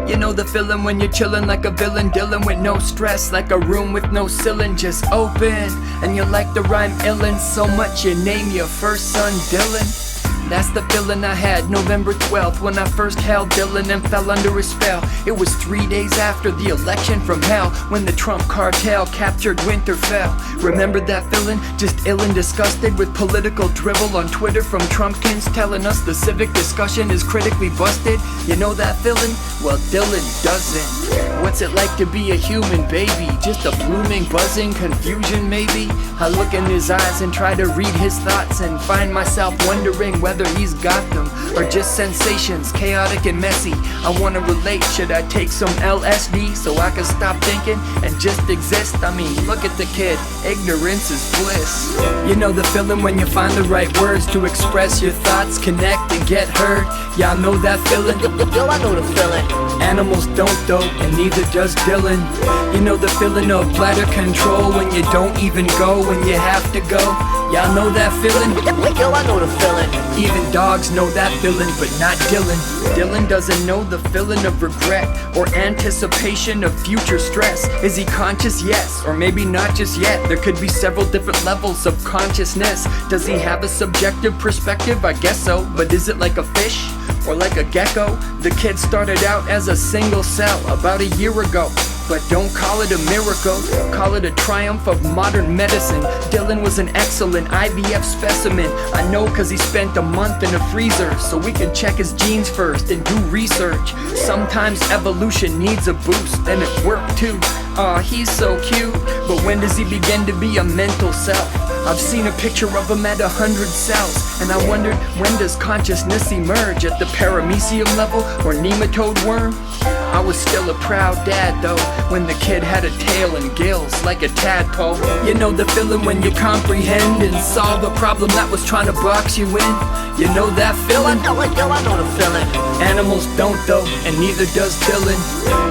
You know the feeling when you're chillin' like a villain, dealing with no stress, like a room with no ceiling, just open. And you like the rhyme illin' so much you name your first son Dylan. That's the feeling I had November 12th when I first held Dylan and fell under his spell. It was 3 days after the election from hell, when the Trump cartel captured Winterfell. Remember that feeling? Just ill and disgusted with political drivel on Twitter from Trumpkins telling us the civic discussion is critically busted. You know that feeling? Well, Dylan doesn't. What's it like to be a human baby? Just a blooming, buzzing confusion maybe? I look in his eyes and try to read his thoughts and find myself wondering whether he's got them or just sensations, chaotic and messy. I wanna relate, should I take some LSD so I can stop thinking and just exist? I mean, look at the kid, ignorance is bliss. You know the feeling when you find the right words to express your thoughts, connect and get heard. Y'all know that feeling? Yo, I know the feeling. Animals don't though, and neither does Dylan. You know the feeling of bladder control when you don't even go when you have to go. Y'all know that feeling? Yo, I know the feeling. Even dogs know that feeling, but not Dylan. Dylan doesn't know the feeling of regret or anticipation of future stress. Is he conscious? Yes, or maybe not just yet. There could be several different levels of consciousness. Does he have a subjective perspective? I guess so, but is it like a fish or like a gecko? The kid started out as a single cell about a year ago. But don't call it a miracle, call it a triumph of modern medicine. Dylan was an excellent IVF specimen. I know cause he spent a month in a freezer, so we can check his genes first and do research. Sometimes evolution needs a boost, and it worked too. Aw, he's so cute, but when does he begin to be a mental self? I've seen a picture of him at 100 cells, and I wondered, when does consciousness emerge? At the paramecium level or nematode worm? I was still a proud dad though, when the kid had a tail and gills like a tadpole. You know the feeling when you comprehend and solve a problem that was trying to box you in? You know that feeling? Yo, I know the feeling. Animals don't though, and neither does Dylan.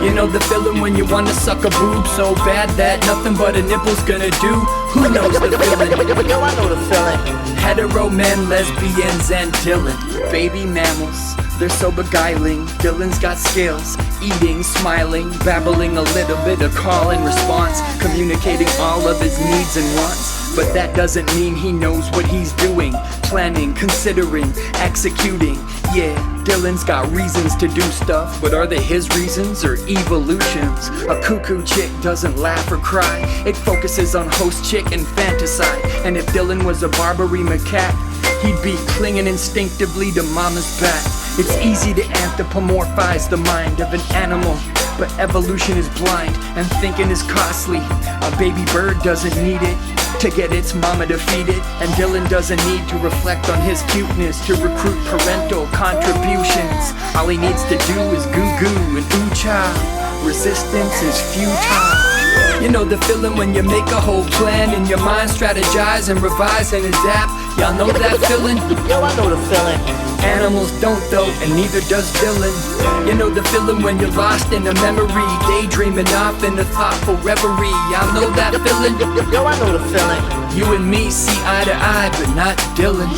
You know the feeling when you wanna suck a boob so bad that nothing but a nipple's gonna do? Who knows the feeling? Yo, I know the feeling. Hetero men, lesbians, and Dylan. Baby mammals, they're so beguiling. Dylan's got skills, eating, smiling, babbling a little bit of call and response, communicating all of his needs and wants. But that doesn't mean he knows what he's doing, planning, considering, executing. Yeah, Dylan's got reasons to do stuff, but are they his reasons or evolutions? A cuckoo chick doesn't laugh or cry, it focuses on host chick and fantasy. And if Dylan was a Barbary macaque, he'd be clinging instinctively to mama's back. It's easy to anthropomorphize the mind of an animal, but evolution is blind and thinking is costly. A baby bird doesn't need it to get its mama to feed it, and Dylan doesn't need to reflect on his cuteness to recruit parental contributions. All he needs to do is goo-goo and ooh-cha. Resistance is futile. You know the feeling when you make a whole plan in your mind, strategize and revise and adapt. Y'all know that feeling? Yo, I know the feeling. Animals don't though, and neither does Dylan. You know the feeling when you're lost in a memory, daydreaming off in a thoughtful reverie. Y'all know that feeling? Yo, I know the feeling. You and me see eye to eye, but not Dylan.